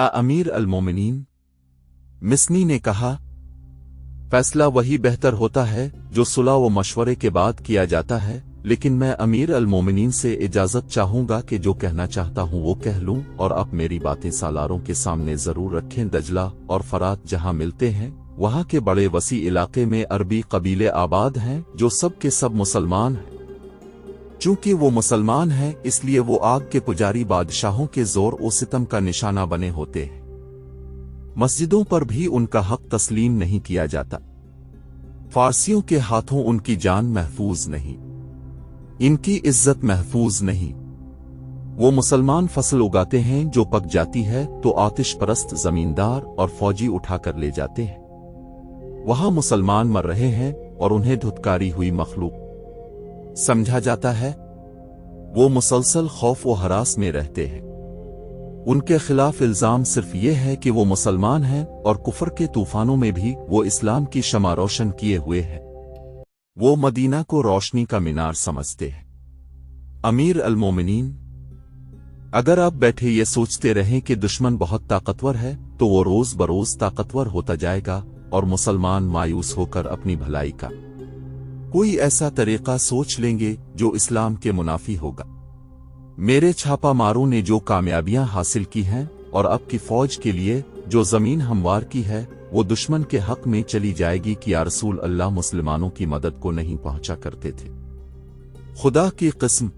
अमीर अल-मोमिनीन, मिस्नी ने कहा, फैसला वही बेहतर होता है जो सुलह व मशवरे के बाद किया जाता है, लेकिन मैं अमीर अल-मोमिनीन से इजाजत चाहूंगा कि जो कहना चाहता हूं वो कह लूं, और आप मेरी बातें सालारों के सामने जरूर रखें। दजला और फरात जहां मिलते हैं, वहां के बड़े वसी इलाके में अरबी कबीले आबाद हैं जो सब के सब मुसलमान हैं। चूंकि वो मुसलमान हैं, इसलिए वो आग के पुजारी बादशाहों के जोर और सितम का निशाना बने होते हैं। मस्जिदों पर भी उनका हक तस्लीम नहीं किया जाता। फारसियों के हाथों उनकी जान महफूज नहीं, इनकी इज्जत महफूज नहीं। वो मुसलमान फसल उगाते हैं जो पक जाती है तो आतिश परस्त जमींदार और फौजी उठाकर ले जाते हैं। वहां मुसलमान मर रहे हैं और उन्हें धुतकारी हुई मखलूक समझा जाता है। वो मुसलसल खौफ व हरास में रहते हैं। उनके खिलाफ इल्जाम सिर्फ ये है कि वो मुसलमान हैं और कुफर के तूफानों में भी वो इस्लाम की शमा रोशन किए हुए हैं। वो मदीना को रोशनी का मीनार समझते हैं। अमीर अल-मोमिनीन, अगर आप बैठे ये सोचते रहें कि दुश्मन बहुत ताकतवर है, तो वो रोज बरोज ताकतवर होता जाएगा और मुसलमान मायूस होकर अपनी भलाई का कोई ऐसा तरीका सोच लेंगे जो इस्लाम के मुनाफी होगा। मेरे छापा मारों ने जो कामयाबियां हासिल की हैं और अब की फौज के लिए जो जमीन हमवार की है, वो दुश्मन के हक में चली जाएगी कि या रसूल अल्लाह मुसलमानों की मदद को नहीं पहुंचा करते थे। खुदा की कसम,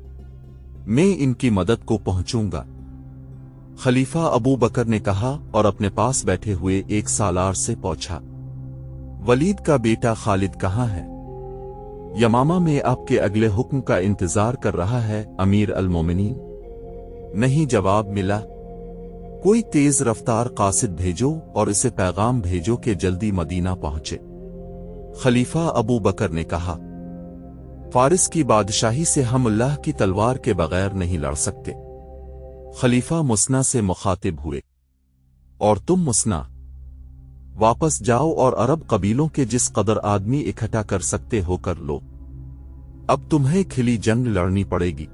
मैं इनकी मदद को पहुंचूंगा। खलीफा अबू बकर ने कहा और अपने पास बैठे हुए एक सालार से पूछा, वलीद का बेटा खालिद कहाँ है? यमामा में आपके अगले हुक्म का इंतजार कर रहा है अमीर अल-मोमिनीन। नहीं जवाब मिला। कोई तेज रफ्तार कासिद भेजो और इसे पैगाम भेजो कि जल्दी मदीना पहुंचे। खलीफा अबू बकर ने कहा, फारिस की बादशाही से हम अल्लाह की तलवार के बगैर नहीं लड़ सकते। खलीफा मुसना से मुखातिब हुए, और तुम मुसना वापस जाओ और अरब कबीलों के जिस कदर आदमी इकट्ठा कर सकते हो कर लो। अब तुम्हें खिली जंग लड़नी पड़ेगी,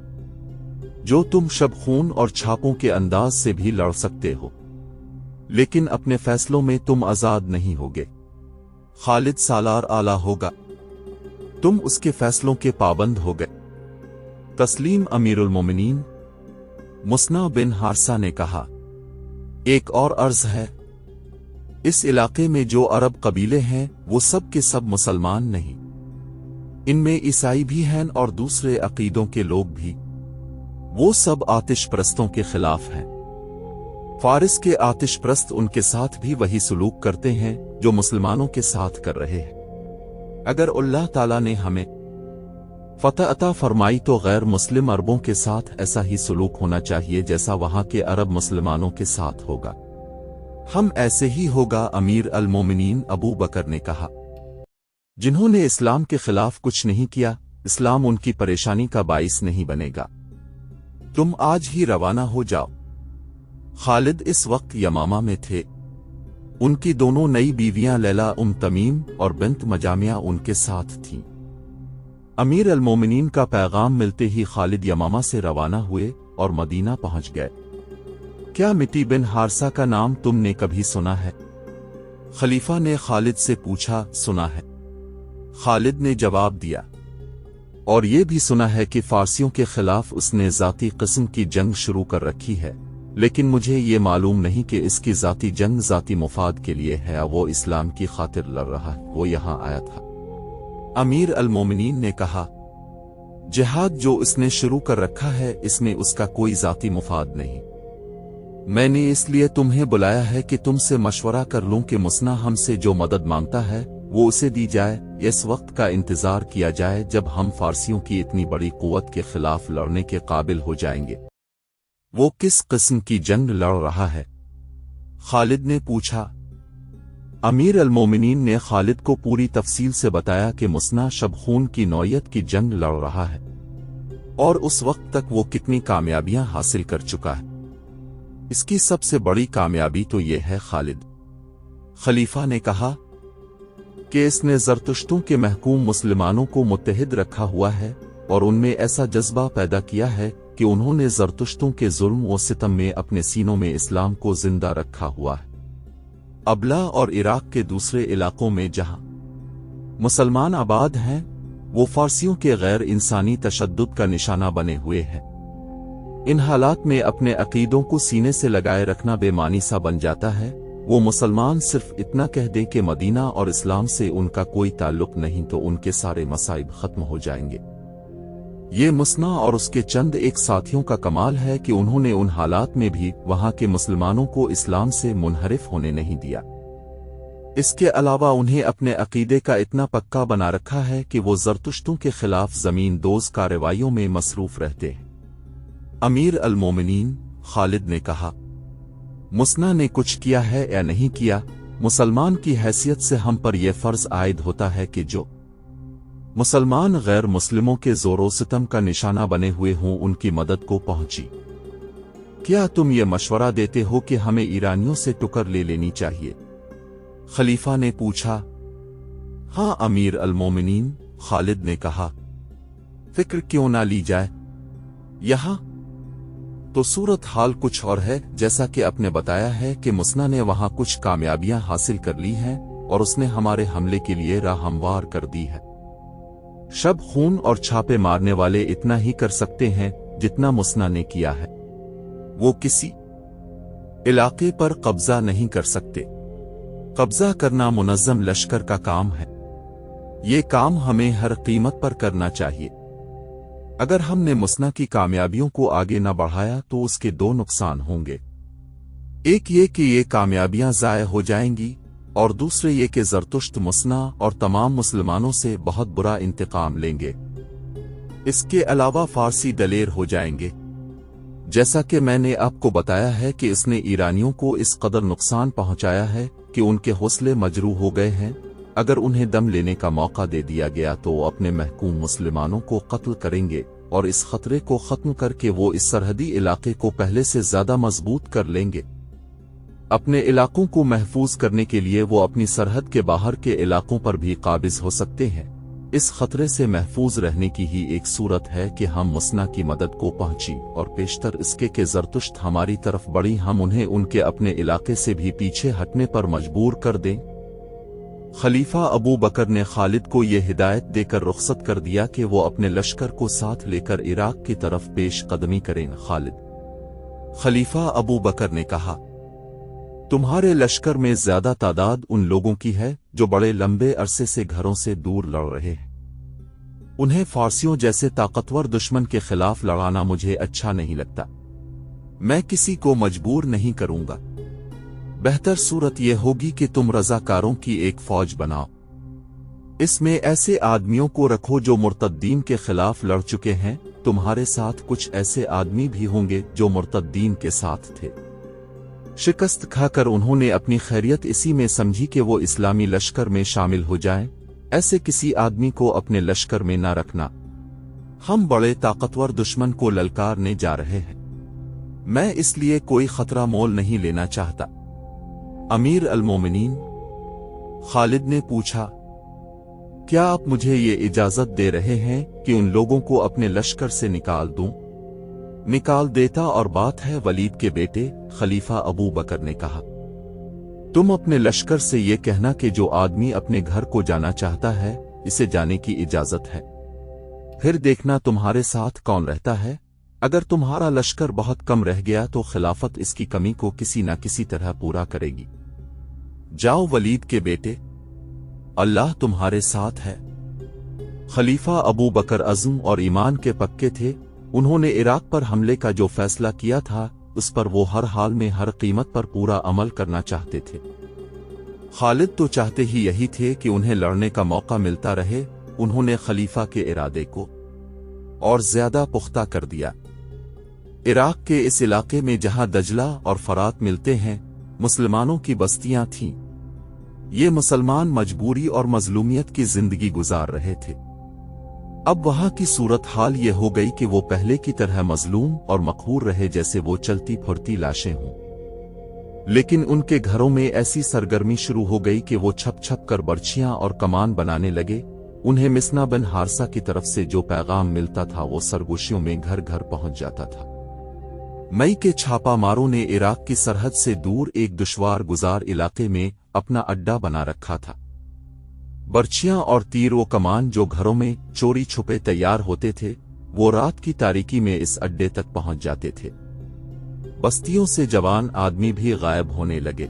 जो तुम शब खून और छापों के अंदाज से भी लड़ सकते हो, लेकिन अपने फैसलों में तुम आजाद नहीं होगे। खालिद सालार आला होगा, तुम उसके फैसलों के पाबंद हो गए। तस्लीम अमीरुल मोमिनीन। मुसना बिन हारसा ने कहा, एक और अर्ज है, इस इलाके में जो अरब कबीले हैं वो सब के सब मुसलमान नहीं, इनमें ईसाई भी हैं और दूसरे अकीदों के लोग भी। वो सब आतिश परस्तों के खिलाफ हैं। फारिस के आतिश परस्त उनके साथ भी वही सलूक करते हैं जो मुसलमानों के साथ कर रहे हैं। अगर अल्लाह ताला ने हमें फतह अता फरमाई तो गैर मुस्लिम अरबों के साथ ऐसा ही सलूक होना चाहिए जैसा वहां के अरब मुसलमानों के साथ होगा। हम ऐसे ही होगा। अमीर अल-मोमिनीन अबू बकर ने कहा, जिन्होंने इस्लाम के खिलाफ कुछ नहीं किया, इस्लाम उनकी परेशानी का बाइस नहीं बनेगा। तुम आज ही रवाना हो जाओ। खालिद इस वक्त यमामा में थे। उनकी दोनों नई बीवियां लैला तमीम और बिन्त मजामिया उनके साथ थीं। अमीर अल-मोमिनीन का पैगाम मिलते ही खालिद यमामा से रवाना हुए और मदीना पहुंच गए। क्या मिती बिन हारसा का नाम तुमने कभी सुना है? खलीफा ने खालिद से पूछा, सुना है। खालिद ने जवाब दिया, और ये भी सुना है कि फारसियों के खिलाफ उसने जाती किस्म की जंग शुरू कर रखी है, लेकिन मुझे ये मालूम नहीं कि इसकी जाती जंग जाती मुफाद के लिए है या वो इस्लाम की खातिर लड़ रहा है। वो यहां आया था। अमीर अल-मोमिनीन ने कहा, जिहाद जो इसने शुरू कर रखा है इसमें उसका कोई जाती मुफाद नहीं। मैंने इसलिए तुम्हें बुलाया है कि तुमसे मशवरा कर लूं कि मुसना हमसे जो मदद मांगता है वो उसे दी जाए। इस वक्त का इंतजार किया जाए जब हम फारसियों की इतनी बड़ी कुव्वत के खिलाफ लड़ने के काबिल हो जाएंगे। वो किस किस्म की जंग लड़ रहा है? खालिद ने पूछा। अमीर अल-मोमिनीन ने खालिद को पूरी तफसील से बताया कि मुसना शबखून की नौयत की जंग लड़ रहा है और उस वक्त तक वो कितनी कामयाबियां हासिल कर चुका है। इसकी सबसे बड़ी कामयाबी तो ये है खालिद। खलीफा ने कहा कि इसने ज़रतुश्तों के महकूम मुसलमानों को मुत्तहिद रखा हुआ है और उनमें ऐसा जज्बा पैदा किया है कि उन्होंने ज़रतुश्तों के जुल्म व सितम में अपने सीनों में इस्लाम को जिंदा रखा हुआ है। अबला और इराक के दूसरे इलाकों में जहां मुसलमान आबाद हैं, वो फारसियों के गैर इंसानी तशद्दुद का निशाना बने हुए हैं। इन हालात में अपने अकीदों को सीने से लगाए रखना बेमानी सा बन जाता है। वो मुसलमान सिर्फ इतना कह दें कि मदीना और इस्लाम से उनका कोई ताल्लुक नहीं तो उनके सारे मसाइब खत्म हो जाएंगे। ये मुसना और उसके चंद एक साथियों का कमाल है कि उन्होंने उन हालात में भी वहां के मुसलमानों को इस्लाम से मुनहरिफ होने नहीं दिया। इसके अलावा उन्हें अपने अकीदे का इतना पक्का बना रखा है कि वो ज़रतुश्तों के खिलाफ ज़मीन दोज़ कार्रवाइयों में मसरूफ रहते हैं। अमीर अल मोमिनीन खालिद ने कहा, मुसना ने कुछ किया है या नहीं किया, मुसलमान की हैसियत से हम पर यह फर्ज आयद होता है कि जो मुसलमान गैर मुस्लिमों के ज़ोरो सितम का निशाना बने हुए हों उनकी मदद को पहुंची। क्या तुम ये मशवरा देते हो कि हमें ईरानियों से टुकर ले लेनी चाहिए? खलीफा ने पूछा। हाँ अमीर अल मोमिनीन, खालिद ने कहा, फिक्र क्यों ना ली जाए। यहां तो सूरत हाल कुछ और है। जैसा कि आपने बताया है कि मुसना ने वहां कुछ कामयाबियां हासिल कर ली हैं और उसने हमारे हमले के लिए राह हमवार कर दी है। शब खून और छापे मारने वाले इतना ही कर सकते हैं जितना मुसना ने किया है। वो किसी इलाके पर कब्जा नहीं कर सकते। कब्जा करना मुनज़्ज़म लश्कर का काम है। ये काम हमें हर कीमत पर करना चाहिए। अगर हमने मुसना की कामयाबियों को आगे न बढ़ाया तो उसके दो नुकसान होंगे। एक ये कि ये कामयाबियां ज़ाय हो जाएंगी और दूसरे ये कि ज़रतुश्त मुसना और तमाम मुसलमानों से बहुत बुरा इंतकाम लेंगे। इसके अलावा फारसी दलेर हो जाएंगे। जैसा कि मैंने आपको बताया है कि इसने ईरानियों को इस कदर नुकसान पहुंचाया है कि उनके हौसले मजरूह हो गए हैं। अगर उन्हें दम लेने का मौका दे दिया गया तो वो अपने महकूम मुसलमानों को कत्ल करेंगे और इस खतरे को खत्म करके वो इस सरहदी इलाके को पहले से ज्यादा मजबूत कर लेंगे। अपने इलाकों को महफूज करने के लिए वो अपनी सरहद के बाहर के इलाकों पर भी काबिज हो सकते हैं। इस खतरे से महफूज रहने की ही एक सूरत है कि हम मुसना की मदद को पहुंची और पेशतर इसके कि ज़रतुश्त हमारी तरफ बढ़ी, हम उन्हें उनके अपने इलाके से भी पीछे हटने पर मजबूर कर दें। खलीफा अबू बकर ने खालिद को यह हिदायत देकर रुखसत कर दिया कि वो अपने लश्कर को साथ लेकर इराक की तरफ पेश कदमी करें। खलीफा अबू बकर ने कहा, तुम्हारे लश्कर में ज्यादा तादाद उन लोगों की है जो बड़े लंबे अरसे से घरों से दूर लड़ रहे हैं। उन्हें फारसियों जैसे ताकतवर दुश्मन के खिलाफ लड़ाना मुझे अच्छा नहीं लगता। मैं किसी को मजबूर नहीं करूंगा। बेहतर सूरत यह होगी कि तुम रज़ाकारों की एक फौज बनाओ। इसमें ऐसे आदमियों को रखो जो मुर्तद्दीन के खिलाफ लड़ चुके हैं। तुम्हारे साथ कुछ ऐसे आदमी भी होंगे जो मुर्तद्दीन के साथ थे। शिकस्त खाकर उन्होंने अपनी खैरियत इसी में समझी कि वो इस्लामी लश्कर में शामिल हो जाएं। ऐसे किसी आदमी को अपने लश्कर में ना रखना। हम बड़े ताकतवर दुश्मन को ललकारने जा रहे हैं। मैं इसलिए कोई खतरा मोल नहीं लेना चाहता। अमीर अल मोमिनीन खालिद ने पूछा, क्या आप मुझे ये इजाजत दे रहे हैं कि उन लोगों को अपने लश्कर से निकाल दूं? निकाल देता और बात है वलीद के बेटे, खलीफा अबू बकर ने कहा। तुम अपने लश्कर से ये कहना कि जो आदमी अपने घर को जाना चाहता है इसे जाने की इजाजत है। फिर देखना तुम्हारे साथ कौन रहता है। अगर तुम्हारा लश्कर बहुत कम रह गया तो खिलाफत इसकी कमी को किसी न किसी तरह पूरा करेगी। जाओ वलीद के बेटे, अल्लाह तुम्हारे साथ है। खलीफा अबू बकर अज़्म और ईमान के पक्के थे। उन्होंने इराक पर हमले का जो फैसला किया था उस पर वो हर हाल में हर कीमत पर पूरा अमल करना चाहते थे। खालिद तो चाहते ही यही थे कि उन्हें लड़ने का मौका मिलता रहे। उन्होंने खलीफा के इरादे को और ज्यादा पुख्ता कर दिया। इराक के इस इलाके में जहां दजला और फरात मिलते हैं मुसलमानों की बस्तियां थीं। ये मुसलमान मजबूरी और मजलूमियत की जिंदगी गुजार रहे थे। अब वहां की सूरत हाल ये हो गई कि वो पहले की तरह मजलूम और मकहूर रहे जैसे वो चलती फुरती लाशें हों। लेकिन उनके घरों में ऐसी सरगर्मी शुरू हो गई कि वो छप छप कर बर्छियां और कमान बनाने लगे। उन्हें मिसना बिन हारसा की तरफ से जो पैगाम मिलता था वो सरगोशियों में घर घर पहुंच जाता था। मई के छापामारों ने इराक की सरहद से दूर एक दुश्वार गुजार इलाके में अपना अड्डा बना रखा था। बर्छियां और तीर व कमान जो घरों में चोरी छुपे तैयार होते थे, वो रात की तारीकी में इस अड्डे तक पहुंच जाते थे। बस्तियों से जवान आदमी भी गायब होने लगे।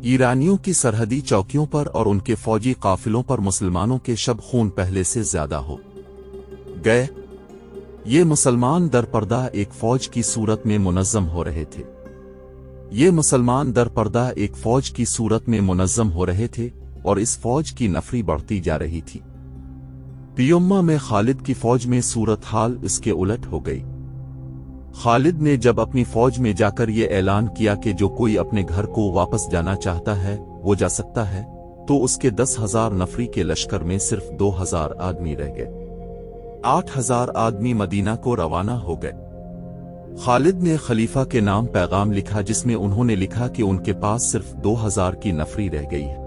ईरानियों की सरहदी चौकियों पर और उनके फौजी काफिलों पर मुसलमानों के शब खून पहले से ज्यादा हो गए। ये मुसलमान दरपर्दा एक फौज की सूरत में मुनज़्ज़म हो रहे थे। और इस फौज की नफरी बढ़ती जा रही थी। पियम्मा में खालिद की फौज में सूरत हाल इसके उलट हो गई। खालिद ने जब अपनी फौज में जाकर ये ऐलान किया कि जो कोई अपने घर को वापस जाना चाहता है वो जा सकता है, तो उसके 10,000 नफरी के लश्कर में सिर्फ 2,000 आदमी रह गए। 8,000 आदमी मदीना को रवाना हो गए। खालिद ने खलीफा के नाम पैगाम लिखा, जिसमें उन्होंने लिखा कि उनके पास सिर्फ 2,000 की नफरी रह गई है।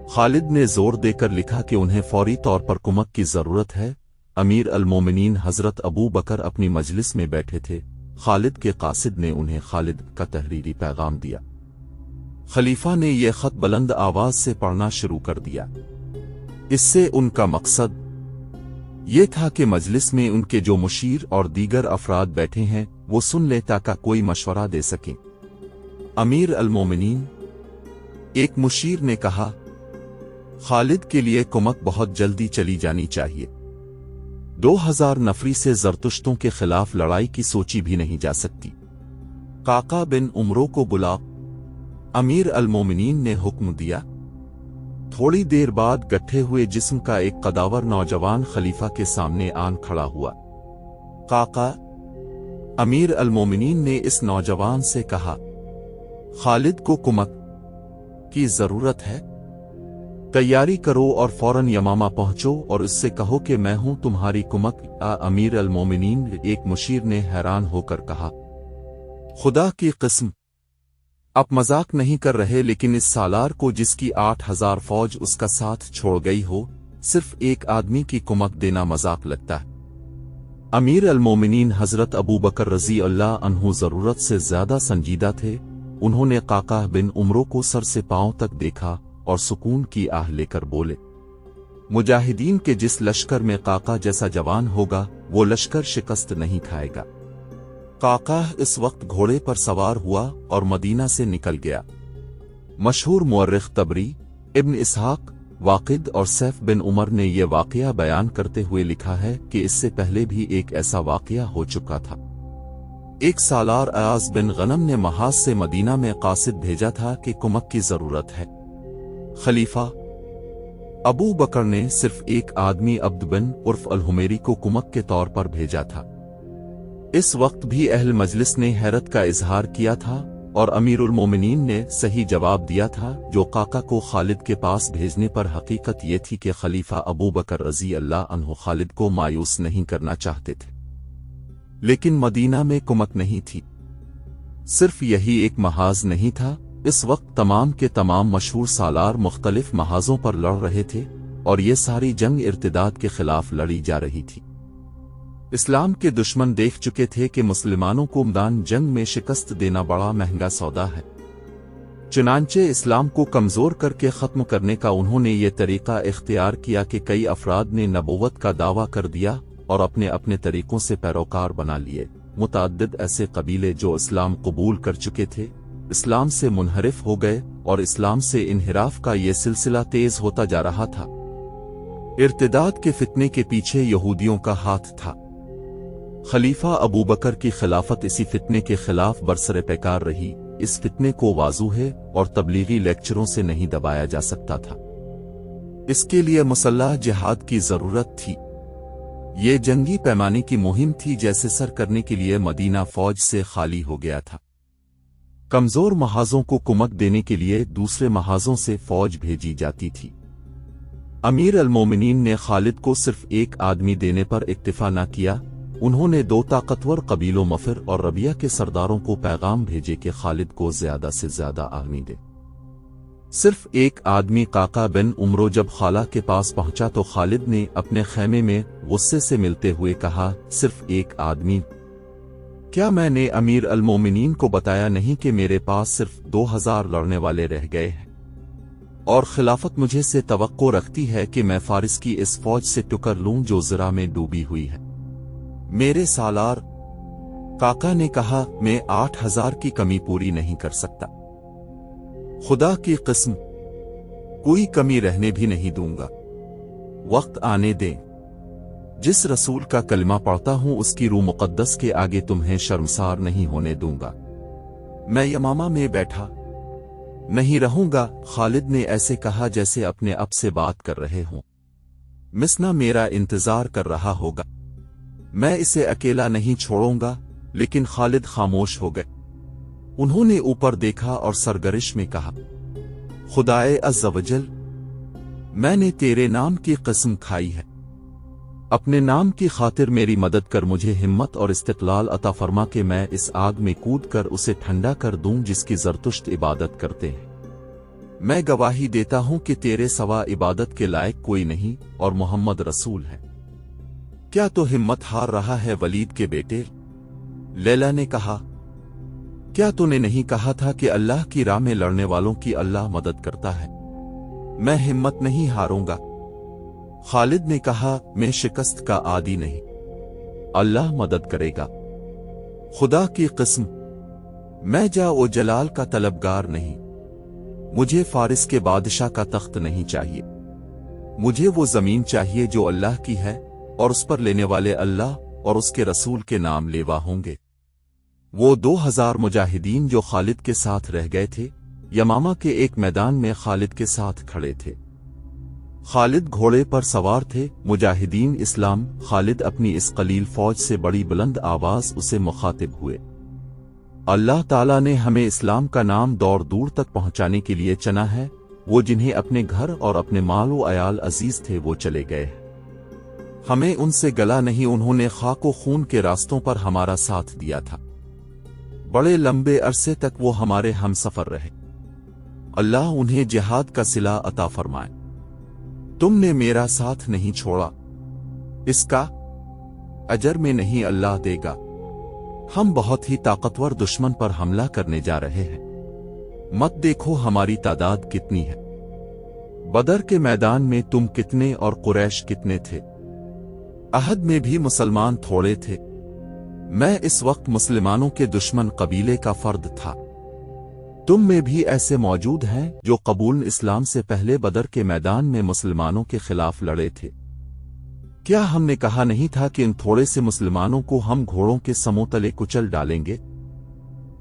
खालिद ने जोर देकर लिखा कि उन्हें फौरी तौर पर कुमक की जरूरत है। अमीर अल मोमिनीन हजरत अबू बकर अपनी मजलिस में बैठे थे। खालिद के कासिद ने उन्हें खालिद का तहरीरी पैगाम दिया। खलीफा ने यह खत बुलंद आवाज से पढ़ना शुरू कर दिया। इससे उनका मकसद ये था कि मजलिस में उनके जो मुशीर और दीगर अफराद बैठे हैं वो सुन ले ताकि कोई मशवरा दे सकें। अमीर अल मोमिनीन एक मुशीर ने कहा, खालिद के लिए कुमक बहुत जल्दी चली जानी चाहिए। 2,000 नफरी से जरतुश्तों के खिलाफ लड़ाई की सोची भी नहीं जा सकती। काका बिन उमरो को बुला। अमीर अल मोमिनीन ने हुक्म दिया। थोड़ी देर बाद गट्ठे हुए जिस्म का एक कदावर नौजवान खलीफा के सामने आन खड़ा हुआ। काका, अमीर अल मोमिनीन ने इस नौजवान से कहा, खालिद को कुमक की जरूरत है। तैयारी करो और फौरन यमामा पहुंचो और उससे कहो कि मैं हूं तुम्हारी कुमक। अमीर अल मोमिनीन एक मुशीर ने हैरान होकर कहा, खुदा की किस्म, आप मजाक नहीं कर रहे, लेकिन इस सालार को जिसकी 8,000 फौज उसका साथ छोड़ गई हो, सिर्फ एक आदमी की कुमक देना मजाक लगता है। अमीर अल मोमिनीन हजरत अबू बकर रजी अल्लाह अन्हु जरूरत से ज्यादा संजीदा थे। उन्होंने काका बिन उमरो को सर से पांव तक देखा और सुकून की आह लेकर बोले, मुजाहिदीन के जिस लश्कर में काका जैसा जवान होगा वो लश्कर शिकस्त नहीं खाएगा। काका इस वक्त घोड़े पर सवार हुआ और मदीना से निकल गया। मशहूर मुअर्रिख तबरी, इब्न इसहाक, वाकिद और सैफ बिन उमर ने यह वाकया बयान करते हुए लिखा है कि इससे पहले भी एक ऐसा वाकया हो चुका था। एक सालार अयाज बिन गनम ने महाज से मदीना में कासिद भेजा था कि कुमक की जरूरत है। खलीफा अबू बकर ने सिर्फ एक आदमी अब्द बिन उर्फ अल हुमेरी को कुमक के तौर पर भेजा था। इस वक्त भी अहल मजलिस ने हैरत का इजहार किया था और अमीरुल मोमिनीन ने सही जवाब दिया था, जो काका को खालिद के पास भेजने पर हकीकत ये थी कि खलीफा अबू बकर रजी अल्लाह अन्हु खालिद को मायूस नहीं करना चाहते थे। लेकिन मदीना में कुमक नहीं थी। सिर्फ यही एक महाज नहीं था। इस वक्त तमाम के तमाम मशहूर सालार मुख्तलिफ महाजों पर लड़ रहे थे और ये सारी जंग इर्तिदाद के खिलाफ लड़ी जा रही थी। इस्लाम के दुश्मन देख चुके थे कि मुसलमानों को मैदान जंग में शिकस्त देना बड़ा महंगा सौदा है। चुनांचे इस्लाम को कमजोर करके खत्म करने का उन्होंने ये तरीका इख्तियार किया कि कई अफराद ने नबूवत का दावा कर दिया और अपने अपने तरीकों से पैरोकार बना लिए। मुतअद्दिद ऐसे कबीले जो इस्लाम कबूल कर चुके थे इस्लाम से मुनहरिफ हो गए और इस्लाम से इन्हिराफ का ये सिलसिला तेज होता जा रहा था। इर्तिदाद के फितने के पीछे यहूदियों का हाथ था। खलीफा अबू बकर की खिलाफत इसी फितने के खिलाफ बरसरे पैकार रही। इस फितने को वाज़ूहे और तबलीगी लेक्चरों से नहीं दबाया जा सकता था। इसके लिए मुसल्लह जिहाद की जरूरत थी। ये जंगी पैमाने की मुहिम थी जैसे सर करने के लिए मदीना फौज से खाली हो गया था। कमजोर महाजों को कुमक देने के लिए दूसरे महाजों से फौज भेजी जाती थी। अमीर अल मोमिनीन ने खालिद को सिर्फ एक आदमी देने पर इक्तिफा न किया। उन्होंने दो ताकतवर कबीलों मफिर और रबिया के सरदारों को पैगाम भेजे कि खालिद को ज्यादा से ज्यादा आदमी दे। صرف ایک آدمی قاقا بن عمرو جب خالہ کے پاس پہنچا تو خالد نے اپنے خیمے میں غصے سے ملتے ہوئے کہا، صرف ایک آدمی؟ کیا میں نے امیر المومنین کو بتایا نہیں کہ میرے پاس صرف 2000 لڑنے والے رہ گئے ہیں، اور خلافت مجھے سے توقع رکھتی ہے کہ میں فارس کی اس فوج سے ٹکر لوں جو زرا میں ڈوبی ہوئی ہے؟ میرے سالار قاقا نے کہا، میں 8000 کی کمی پوری نہیں کر سکتا، خدا کی قسم کوئی کمی رہنے بھی نہیں دوں گا، وقت آنے دیں، جس رسول کا کلمہ پڑھتا ہوں اس کی روح مقدس کے آگے تمہیں شرمسار نہیں ہونے دوں گا، میں یمامہ میں بیٹھا نہیں رہوں گا۔ خالد نے ایسے کہا جیسے اپنے اب سے بات کر رہے ہوں، مسنا میرا انتظار کر رہا ہوگا، میں اسے اکیلا نہیں چھوڑوں گا۔ لیکن خالد خاموش ہو گئے۔ انہوں نے اوپر دیکھا اور سرگرش میں کہا، خدائے عز و جل، میں نے تیرے نام کی قسم کھائی ہے، اپنے نام کی خاطر میری مدد کر، مجھے ہمت اور استقلال عطا فرما کہ میں اس آگ میں کود کر اسے ٹھنڈا کر دوں جس کی زرتشت عبادت کرتے ہیں۔ میں گواہی دیتا ہوں کہ تیرے سوا عبادت کے لائق کوئی نہیں اور محمد رسول ہے۔ کیا تو ہمت ہار رہا ہے ولید کے بیٹے؟ لیلا نے کہا، کیا تو نے نہیں کہا تھا کہ اللہ کی راہ میں لڑنے والوں کی اللہ مدد کرتا ہے؟ میں ہمت نہیں ہاروں گا۔ خالد نے کہا، میں شکست کا عادی نہیں، اللہ مدد کرے گا، خدا کی قسم میں جا و جلال کا طلبگار نہیں، مجھے فارس کے بادشاہ کا تخت نہیں چاہیے، مجھے وہ زمین چاہیے جو اللہ کی ہے اور اس پر لینے والے اللہ اور اس کے رسول کے نام لیوا ہوں گے۔ وہ 2000 مجاہدین جو خالد کے ساتھ رہ گئے تھے یمامہ کے ایک میدان میں خالد کے ساتھ کھڑے تھے۔ خالد گھوڑے پر سوار تھے، مجاہدین اسلام۔ خالد اپنی اس قلیل فوج سے بڑی بلند آواز اسے مخاطب ہوئے، اللہ تعالیٰ نے ہمیں اسلام کا نام دور دور تک پہنچانے کے لیے چنا ہے، وہ جنہیں اپنے گھر اور اپنے مال و عیال عزیز تھے وہ چلے گئے، ہمیں ان سے گلا نہیں، انہوں نے خاک و خون کے راستوں پر ہمارا ساتھ دیا تھا، بڑے لمبے عرصے تک وہ ہمارے ہم سفر رہے، اللہ انہیں جہاد کا صلہ عطا فرمائے، تم نے میرا ساتھ نہیں چھوڑا، اس کا اجر میں نہیں اللہ دے گا، ہم بہت ہی طاقتور دشمن پر حملہ کرنے جا رہے ہیں، مت دیکھو ہماری تعداد کتنی ہے، بدر کے میدان میں تم کتنے اور قریش کتنے تھے، احد میں بھی مسلمان تھوڑے تھے، میں اس وقت مسلمانوں کے دشمن قبیلے کا فرد تھا، تم میں بھی ایسے موجود ہیں جو قبول اسلام سے پہلے بدر کے میدان میں مسلمانوں کے خلاف لڑے تھے، کیا ہم نے کہا نہیں تھا کہ ان تھوڑے سے مسلمانوں کو ہم گھوڑوں کے سموں تلے کچل ڈالیں گے؟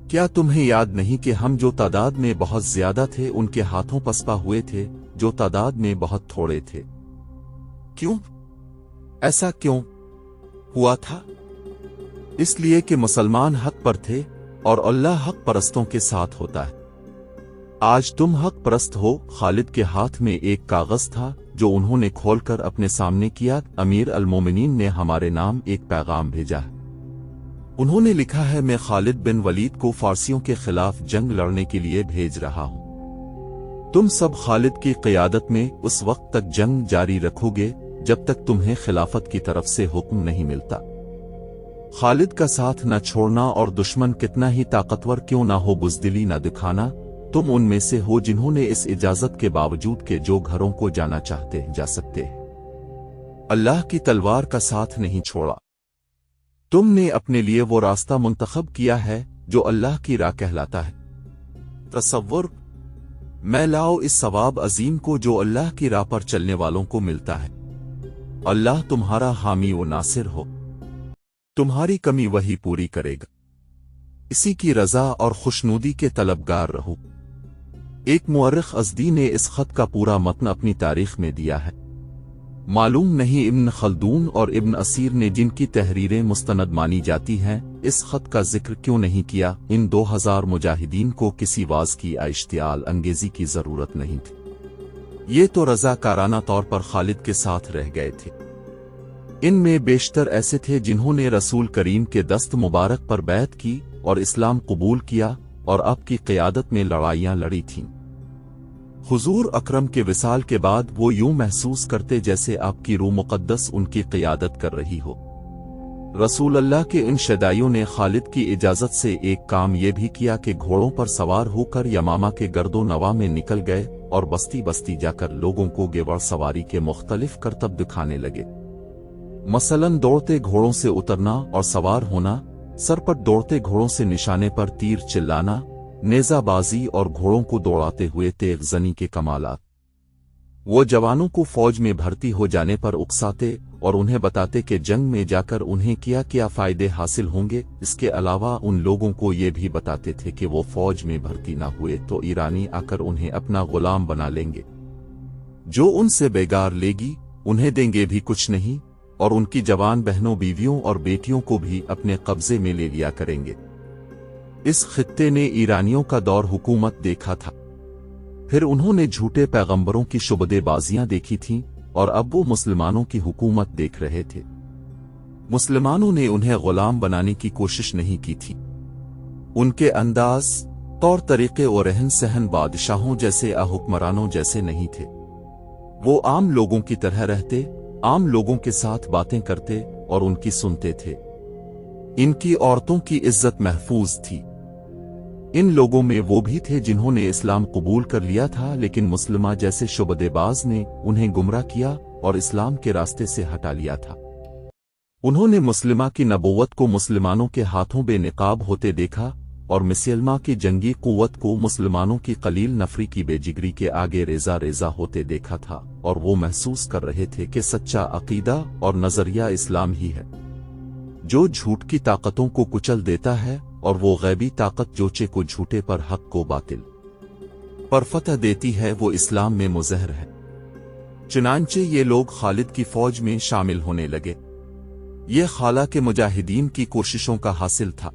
کیا تمہیں یاد نہیں کہ ہم جو تعداد میں بہت زیادہ تھے ان کے ہاتھوں پسپا ہوئے تھے جو تعداد میں بہت تھوڑے تھے؟ کیوں ایسا کیوں ہوا تھا؟ اس لیے کہ مسلمان حق پر تھے اور اللہ حق پرستوں کے ساتھ ہوتا ہے، آج تم حق پرست ہو۔ خالد کے ہاتھ میں ایک کاغذ تھا جو انہوں نے کھول کر اپنے سامنے کیا، امیر المومنین نے ہمارے نام ایک پیغام بھیجا ہے، انہوں نے لکھا ہے، میں خالد بن ولید کو فارسیوں کے خلاف جنگ لڑنے کے لیے بھیج رہا ہوں، تم سب خالد کی قیادت میں اس وقت تک جنگ جاری رکھو گے جب تک تمہیں خلافت کی طرف سے حکم نہیں ملتا، خالد کا ساتھ نہ چھوڑنا، اور دشمن کتنا ہی طاقتور کیوں نہ ہو بزدلی نہ دکھانا، تم ان میں سے ہو جنہوں نے اس اجازت کے باوجود کہ جو گھروں کو جانا چاہتے جا سکتے ہیں، اللہ کی تلوار کا ساتھ نہیں چھوڑا، تم نے اپنے لیے وہ راستہ منتخب کیا ہے جو اللہ کی راہ کہلاتا ہے، تصور میں لاؤ اس ثواب عظیم کو جو اللہ کی راہ پر چلنے والوں کو ملتا ہے، اللہ تمہارا حامی و ناصر ہو، تمہاری کمی وہی پوری کرے گا، اسی کی رضا اور خوشنودی کے طلبگار رہو۔ ایک مورخ ازدی نے اس خط کا پورا متن اپنی تاریخ میں دیا ہے، معلوم نہیں ابن خلدون اور ابن اسیر نے جن کی تحریریں مستند مانی جاتی ہیں اس خط کا ذکر کیوں نہیں کیا۔ ان 2000 مجاہدین کو کسی واز کی اشتعال انگیزی کی ضرورت نہیں تھی، یہ تو رضا کارانہ طور پر خالد کے ساتھ رہ گئے تھے، ان میں بیشتر ایسے تھے جنہوں نے رسول کریم کے دست مبارک پر بیعت کی اور اسلام قبول کیا اور آپ کی قیادت میں لڑائیاں لڑی تھیں، हुजूर अकरम के विसाल के बाद वो यूं महसूस करते जैसे आपकी रूह मुक़द्दस उनकी क़ियादत कर रही हो। रसूल अल्लाह के इन शदाइयों ने खालिद की इजाज़त से एक काम ये भी किया कि घोड़ों पर सवार होकर यमामा के गर्दो नवा में निकल गए और बस्ती बस्ती जाकर लोगों को गेवड़ सवारी के मुख्तलिफ करतब दिखाने लगे। मसलन दौड़ते घोड़ों से उतरना और सवार होना, सरपट दौड़ते घोड़ों से निशाने पर तीर चिल्लाना, नेज़ाबाजी और घोड़ों को दौड़ाते हुए तेग ज़नी के कमालात। वो जवानों को फौज में भर्ती हो जाने पर उकसाते और उन्हें बताते कि जंग में जाकर उन्हें क्या क्या फायदे हासिल होंगे। इसके अलावा उन लोगों को ये भी बताते थे कि वो फौज में भर्ती ना हुए तो ईरानी आकर उन्हें अपना गुलाम बना लेंगे, जो उनसे बेगार लेगी उन्हें देंगे भी कुछ नहीं, और उनकी जवान बहनों बीवियों और बेटियों को भी अपने कब्जे में ले लिया करेंगे। इस खित्ते ने ईरानियों का दौर हुकूमत देखा था। फिर उन्होंने झूठे पैगंबरों की शुबदेबाजियां देखी थीं और अब वो मुसलमानों की हुकूमत देख रहे थे। मुसलमानों ने उन्हें गुलाम बनाने की कोशिश नहीं की थी। उनके अंदाज, तौर तरीके और रहन सहन बादशाहों जैसे हुक्मरानों जैसे नहीं थे। वो आम लोगों की तरह रहते, आम लोगों के साथ बातें करते और उनकी सुनते थे। इनकी औरतों की इज्जत महफूज थी। इन लोगों में वो भी थे जिन्होंने इस्लाम कबूल कर लिया था, लेकिन मुसलमा जैसे शुबदेबाज ने उन्हें गुमराह किया और इस्लाम के रास्ते से हटा लिया था। उन्होंने मुस्लिमा की नबूवत को मुसलमानों के हाथों बेनिकाब होते देखा और मुसलमा की जंगी कुव्वत को मुसलमानों की कलील नफरी की बेजिगरी के आगे रेजा रेजा होते देखा था, और वो महसूस कर रहे थे कि सच्चा अकीदा और नजरिया इस्लाम ही है, जो झूठ की ताकतों को कुचल देता है, और वो गैबी ताकत जो चे को झूठे पर हक को बातिल पर फतह देती है, वो इस्लाम में मुज़हर है। चुनांचे ये लोग खालिद की फौज में शामिल होने लगे। ये खाला के मुजाहिदीन की कोशिशों का हासिल था।